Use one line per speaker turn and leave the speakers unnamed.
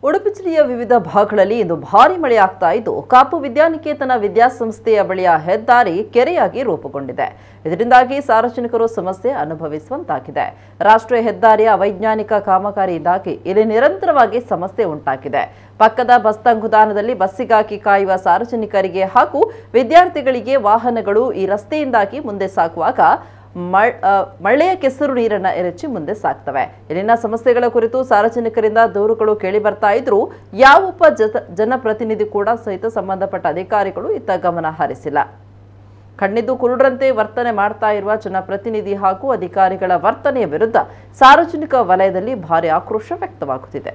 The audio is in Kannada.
ಉಡುಪಿ ಜಿಲ್ಲೆಯ ವಿವಿಧ ಭಾಗಗಳಲ್ಲಿ ಇಂದು ಭಾರೀ ಮಳೆ ಆಗ್ತಾ ಇದ್ದು ಕಾಪು ವಿದ್ಯಾನಿಕೇತನ ವಿದ್ಯಾಸಂಸ್ಥೆಯ ಬಳಿಯ ಹೆದ್ದಾರಿ ಕೆರೆಯಾಗಿ ರೂಪುಗೊಂಡಿದೆ. ಇದರಿಂದಾಗಿ ಸಾರ್ವಜನಿಕರು ಸಮಸ್ಯೆ ಅನುಭವಿಸುವಂತಾಗಿದೆ. ರಾಷ್ಟ್ರೀಯ ಹೆದ್ದಾರಿಯ ಅವೈಜ್ಞಾನಿಕ ಕಾಮಗಾರಿಯಿಂದಾಗಿ ಇಲ್ಲಿ ನಿರಂತರವಾಗಿ ಸಮಸ್ಯೆ ಉಂಟಾಗಿದೆ. ಪಕ್ಕದ ಬಸ್ ತಂಗುದಾಣದಲ್ಲಿ ಬಸ್ಸಿಗಾಗಿ ಕಾಯುವ ಸಾರ್ವಜನಿಕರಿಗೆ ಹಾಗೂ ವಿದ್ಯಾರ್ಥಿಗಳಿಗೆ ವಾಹನಗಳು ಈ ರಸ್ತೆಯಿಂದಾಗಿ ಮುಂದೆ ಸಾಗುವಾಗ ಮಳೆಯ ಕೆಸರು ನೀರನ್ನು ಎರಚಿ ಮುಂದೆ ಸಾಗ್ತವೆ. ಇಲ್ಲಿನ ಸಮಸ್ಯೆಗಳ ಕುರಿತು ಸಾರ್ವಜನಿಕರಿಂದ ದೂರುಗಳು ಕೇಳಿ ಬರ್ತಾ ಇದ್ರು ಯಾವೊಬ್ಬ ಜನಪ್ರತಿನಿಧಿ ಕೂಡ ಸಹಿತ ಸಂಬಂಧಪಟ್ಟ ಅಧಿಕಾರಿಗಳು ಇತ್ತ ಗಮನ ಹರಿಸಿಲ್ಲ. ಕಣ್ಣಿದ್ದು ಕುರುಡರಂತೆ ವರ್ತನೆ ಮಾಡ್ತಾ ಇರುವ ಜನಪ್ರತಿನಿಧಿ ಹಾಗೂ ಅಧಿಕಾರಿಗಳ ವರ್ತನೆಯ ವಿರುದ್ಧ ಸಾರ್ವಜನಿಕ ವಲಯದಲ್ಲಿ ಭಾರಿ ಆಕ್ರೋಶ ವ್ಯಕ್ತವಾಗುತ್ತಿದೆ.